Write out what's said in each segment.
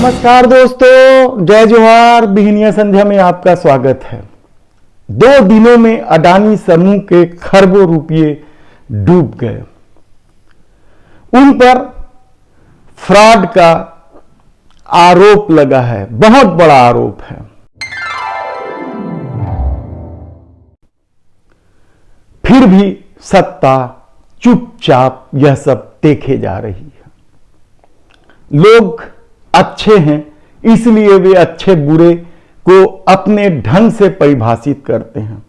नमस्कार दोस्तों, जय जोहार। बिहनिया संध्या में आपका स्वागत है। 2 दिनों में अडानी समूह के खरबों रुपये डूब गए। उन पर फ्रॉड का आरोप लगा है, बहुत बड़ा आरोप है। फिर भी सत्ता चुपचाप यह सब देखे जा रही है। लोग अच्छे हैं, इसलिए वे अच्छे बुरे को अपने ढंग से परिभाषित करते हैं।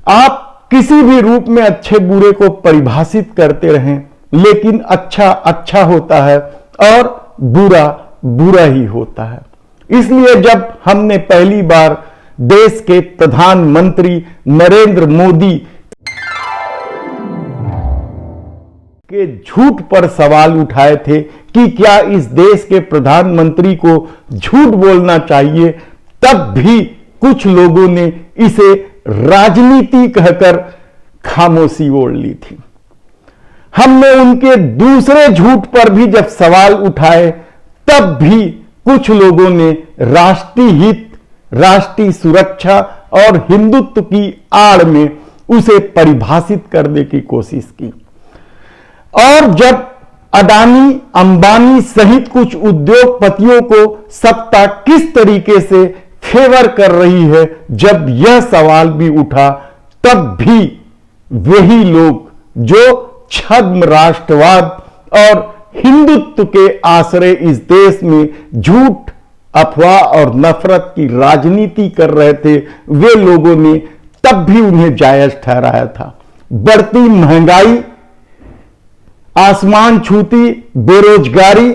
आप किसी भी रूप में अच्छे बुरे को परिभाषित करते रहें, लेकिन अच्छा अच्छा होता है और बुरा बुरा ही होता है। इसलिए जब हमने पहली बार देश के प्रधानमंत्री नरेंद्र मोदी के झूठ पर सवाल उठाए थे कि क्या इस देश के प्रधानमंत्री को झूठ बोलना चाहिए, तब भी कुछ लोगों ने इसे राजनीति कहकर खामोशी ओढ़ ली थी। हमने उनके दूसरे झूठ पर भी जब सवाल उठाए, तब भी कुछ लोगों ने राष्ट्रीय हित, राष्ट्रीय सुरक्षा और हिंदुत्व की आड़ में उसे परिभाषित करने की कोशिश की। और जब अडानी, अंबानी सहित कुछ उद्योगपतियों को सत्ता किस तरीके से फेवर कर रही है, जब यह सवाल भी उठा, तब भी वही लोग जो छद्म राष्ट्रवाद और हिंदुत्व के आश्रय इस देश में झूठ, अफवाह और नफरत की राजनीति कर रहे थे, वे लोगों ने तब भी उन्हें जायज ठहराया था। बढ़ती महंगाई, आसमान छूती बेरोजगारी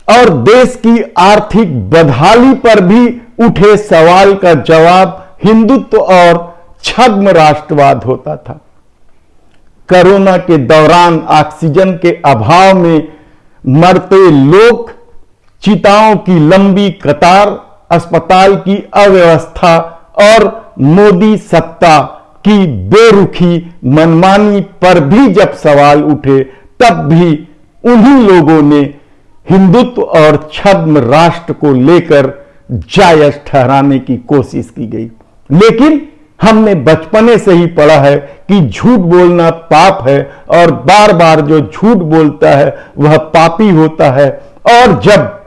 और देश की आर्थिक बदहाली पर भी उठे सवाल का जवाब हिंदुत्व और छद्म राष्ट्रवाद होता था। कोरोना के दौरान ऑक्सीजन के अभाव में मरते लोग, चिताओं की लंबी कतार, अस्पताल की अव्यवस्था और मोदी सत्ता की बेरुखी मनमानी पर भी जब सवाल उठे, तब भी उन्हीं लोगों ने हिंदुत्व और छद्म राष्ट्र को लेकर जायज ठहराने की कोशिश की गई। लेकिन हमने बचपने से ही पढ़ा है कि झूठ बोलना पाप है और बार बार जो झूठ बोलता है वह पापी होता है। और जब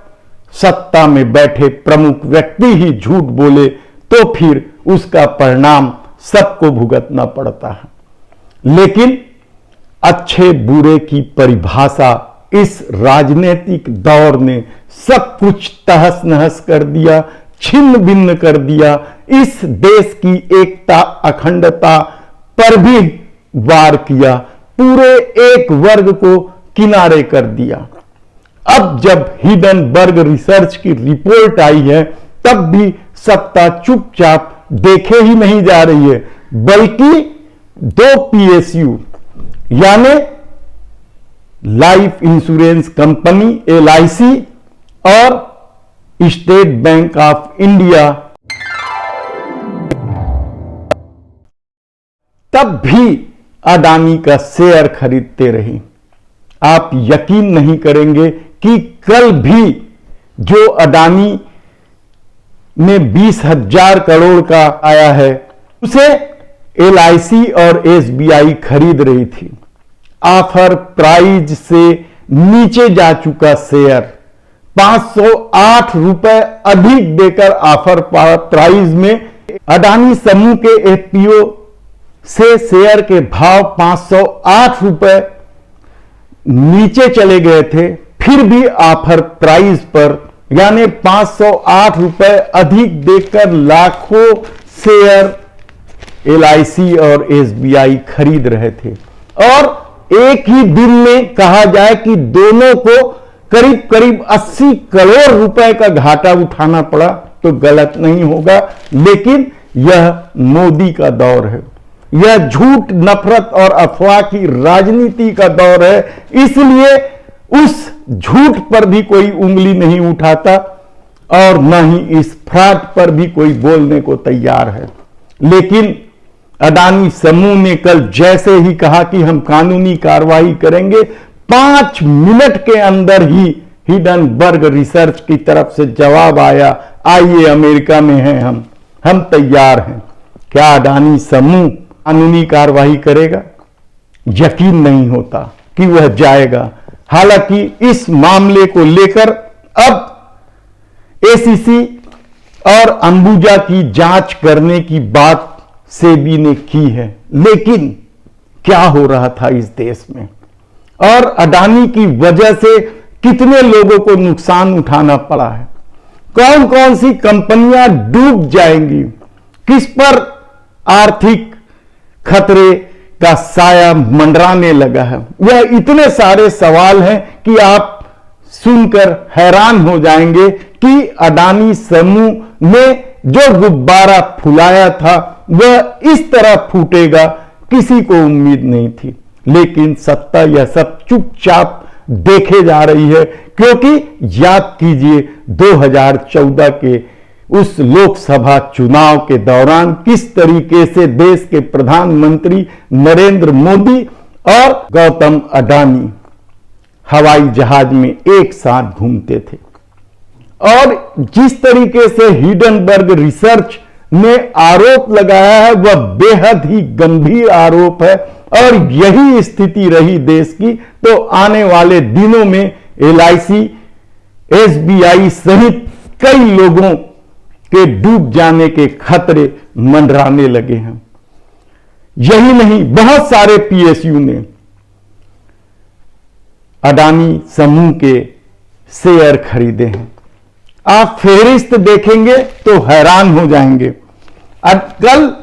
सत्ता में बैठे प्रमुख व्यक्ति ही झूठ बोले तो फिर उसका परिणाम सबको भुगतना पड़ता है। लेकिन अच्छे बुरे की परिभाषा इस राजनीतिक दौर ने सब कुछ तहस नहस कर दिया, छिन्न भिन्न कर दिया। इस देश की एकता, अखंडता पर भी वार किया, पूरे एक वर्ग को किनारे कर दिया। अब जब हिडनबर्ग रिसर्च की रिपोर्ट आई है, तब भी सत्ता चुपचाप देखे ही नहीं जा रही है, बल्कि 2 PSU यानी लाइफ इंश्योरेंस कंपनी LIC और स्टेट बैंक ऑफ इंडिया तब भी अडानी का शेयर खरीदते रहे। आप यकीन नहीं करेंगे कि कल भी जो अडानी ने 20,000 करोड़ का आया है, उसे LIC और SBI खरीद रही थी। ऑफर प्राइस से नीचे जा चुका शेयर 508 रुपए अधिक देकर ऑफर प्राइस में अडानी समूह के FPO से शेयर के भाव 508 रुपए नीचे चले गए थे। फिर भी ऑफर प्राइस पर यानी 508 रुपए अधिक देकर लाखों शेयर LIC और SBI खरीद रहे थे। और एक ही दिन में कहा जाए कि दोनों को करीब करीब 80 करोड़ रुपए का घाटा उठाना पड़ा तो गलत नहीं होगा। लेकिन यह मोदी का दौर है, यह झूठ, नफरत और अफवाह की राजनीति का दौर है। इसलिए उस झूठ पर भी कोई उंगली नहीं उठाता और न ही इस फ्रॉड पर भी कोई बोलने को तैयार है। लेकिन अडानी समूह ने कल जैसे ही कहा कि हम कानूनी कार्रवाई करेंगे, 5 मिनट के अंदर ही हिडनबर्ग रिसर्च की तरफ से जवाब आया, आइए अमेरिका में हैं हम तैयार हैं। क्या अडानी समूह कानूनी कार्रवाई करेगा? यकीन नहीं होता कि वह जाएगा। हालांकि इस मामले को लेकर अब एसीसी और अंबुजा की जांच करने की बात सेबी ने की है, लेकिन क्या हो रहा था इस देश में और अडानी की वजह से कितने लोगों को नुकसान उठाना पड़ा है, कौन कौन सी कंपनियां डूब जाएंगी, किस पर आर्थिक खतरे का साया मंडराने लगा है, यह इतने सारे सवाल हैं कि आप सुनकर हैरान हो जाएंगे कि अडानी समूह ने जो गुब्बारा फुलाया था वह इस तरह फूटेगा, किसी को उम्मीद नहीं थी। लेकिन सत्ता यह सब चुपचाप देखे जा रही है, क्योंकि याद कीजिए 2014 के उस लोकसभा चुनाव के दौरान किस तरीके से देश के प्रधानमंत्री नरेंद्र मोदी और गौतम अडानी हवाई जहाज में एक साथ घूमते थे और जिस तरीके से हिडनबर्ग रिसर्च ने आरोप लगाया है वह बेहद ही गंभीर आरोप है और यही स्थिति रही देश की तो आने वाले दिनों में LIC, SBI सहित कई लोगों के डूब जाने के खतरे मंडराने लगे हैं। यही नहीं, बहुत सारे PSU ने अडानी समूह के शेयर खरीदे हैं। आप फेहरिस्त देखेंगे तो हैरान हो जाएंगे। कल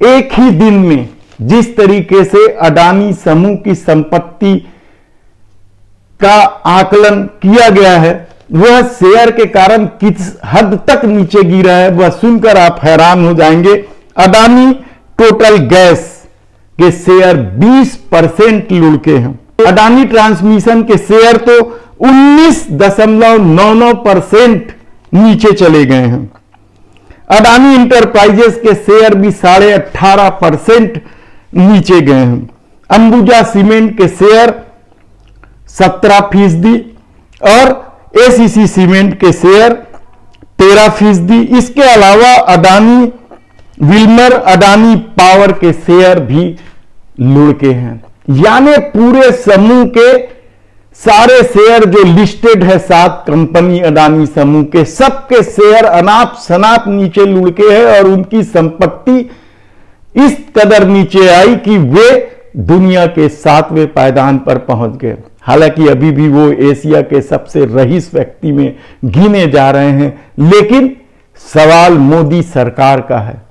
एक ही दिन में जिस तरीके से अडानी समूह की संपत्ति का आकलन किया गया है वह शेयर के कारण किस हद तक नीचे गिरा है वह सुनकर आप हैरान हो जाएंगे। अडानी टोटल गैस के शेयर 20% लुढ़के हैं। अडानी ट्रांसमिशन के शेयर तो 19.99% नीचे चले गए हैं। अडानी इंटरप्राइजेस के शेयर भी 18.5% नीचे गए हैं। अंबुजा सीमेंट के शेयर 17% और ACC सीमेंट के शेयर 13%। इसके अलावा अडानी विल्मर, अडानी पावर के शेयर भी लुढ़के हैं। यानी पूरे समूह के सारे शेयर जो लिस्टेड है 7 कंपनी अडानी समूह के, सबके शेयर अनाप शनाप नीचे लुढ़के हैं और उनकी संपत्ति इस कदर नीचे आई कि वे दुनिया के 7वें पायदान पर पहुंच गए। हालांकि अभी भी वो एशिया के सबसे रईस व्यक्ति में गिने जा रहे हैं, लेकिन सवाल मोदी सरकार का है,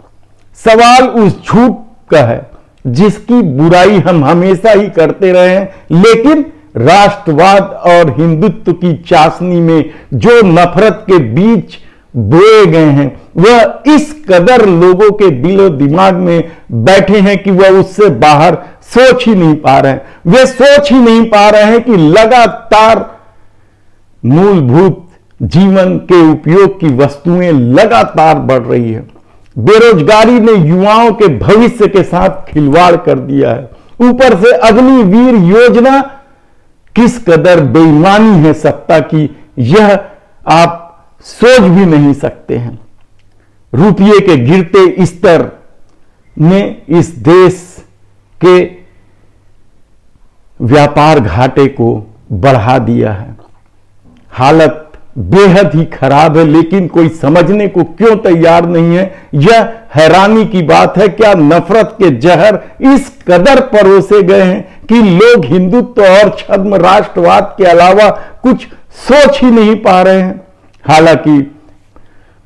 सवाल उस झूठ का है जिसकी बुराई हम हमेशा ही करते रहे हैं, लेकिन राष्ट्रवाद और हिंदुत्व की चाशनी में जो नफरत के बीज बोए गए हैं वह इस कदर लोगों के दिलो दिमाग में बैठे हैं कि वह उससे बाहर सोच ही नहीं पा रहे हैं। वे सोच ही नहीं पा रहे हैं कि लगातार मूलभूत जीवन के उपयोग की वस्तुएं लगातार बढ़ रही है। बेरोजगारी ने युवाओं के भविष्य के साथ खिलवाड़ कर दिया है। ऊपर से अग्निवीर योजना किस कदर बेईमानी है सत्ता की, यह आप सोच भी नहीं सकते हैं। रुपये के गिरते स्तर ने इस देश के व्यापार घाटे को बढ़ा दिया है। हालत बेहद ही खराब है, लेकिन कोई समझने को क्यों तैयार नहीं है, यह हैरानी की बात है। क्या नफरत के जहर इस कदर परोसे गए हैं कि लोग हिंदुत्व और छद्म राष्ट्रवाद के अलावा कुछ सोच ही नहीं पा रहे हैं। हालांकि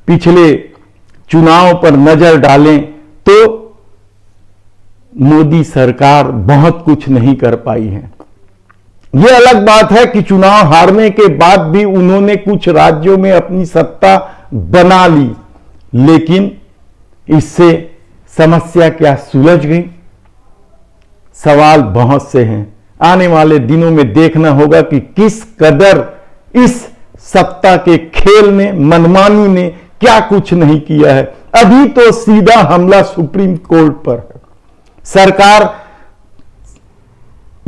पिछले चुनाव पर नजर डालें तो मोदी सरकार बहुत कुछ नहीं कर पाई है। यह अलग बात है कि चुनाव हारने के बाद भी उन्होंने कुछ राज्यों में अपनी सत्ता बना ली, लेकिन इससे समस्या क्या सुलझ गई? सवाल बहुत से हैं। आने वाले दिनों में देखना होगा कि किस कदर इस सत्ता के खेल ने, मनमानी ने क्या कुछ नहीं किया है। अभी तो सीधा हमला सुप्रीम कोर्ट पर है। सरकार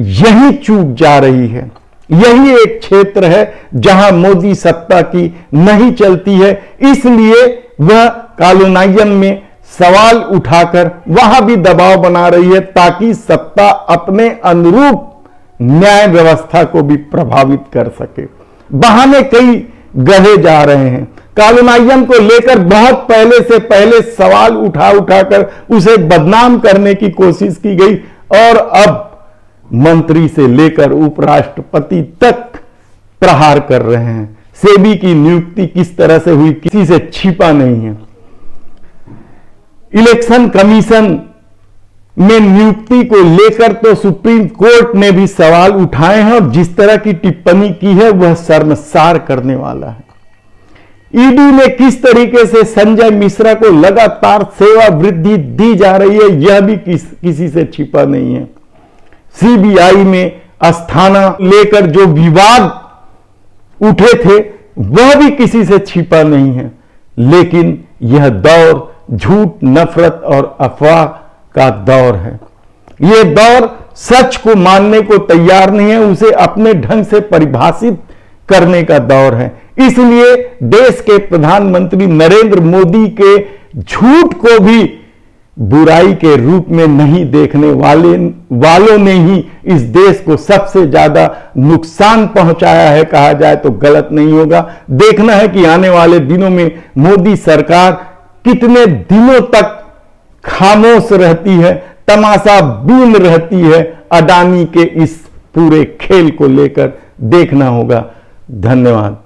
यही चूक जा रही है यही एक क्षेत्र है जहां मोदी सत्ता की नहीं चलती है, इसलिए वह कॉलोनाइजन में सवाल उठाकर वहां भी दबाव बना रही है ताकि सत्ता अपने अनुरूप न्याय व्यवस्था को भी प्रभावित कर सके। बहाने कई गढ़े जा रहे हैं। कॉलोनाइजन को लेकर बहुत पहले सवाल उठाकर उसे बदनाम करने की कोशिश की गई और अब मंत्री से लेकर उपराष्ट्रपति तक प्रहार कर रहे हैं। सेबी की नियुक्ति किस तरह से हुई किसी से छिपा नहीं है। इलेक्शन कमीशन में नियुक्ति को लेकर तो सुप्रीम कोर्ट ने भी सवाल उठाए हैं और जिस तरह की टिप्पणी की है वह शर्मसार करने वाला है। ईडी ने किस तरीके से संजय मिश्रा को लगातार सेवा वृद्धि दी जा रही है यह भी किसी से छिपा नहीं है। सीबीआई में अस्थाना लेकर जो विवाद उठे थे वह भी किसी से छिपा नहीं है। लेकिन यह दौर झूठ, नफरत और अफवाह का दौर है। यह दौर सच को मानने को तैयार नहीं है, उसे अपने ढंग से परिभाषित करने का दौर है। इसलिए देश के प्रधानमंत्री नरेंद्र मोदी के झूठ को भी बुराई के रूप में नहीं देखने वालों ने ही इस देश को सबसे ज्यादा नुकसान पहुंचाया है, कहा जाए तो गलत नहीं होगा। देखना है कि आने वाले दिनों में मोदी सरकार कितने दिनों तक खामोश रहती है, तमाशा बीन रहती है। अडानी के इस पूरे खेल को लेकर देखना होगा। धन्यवाद।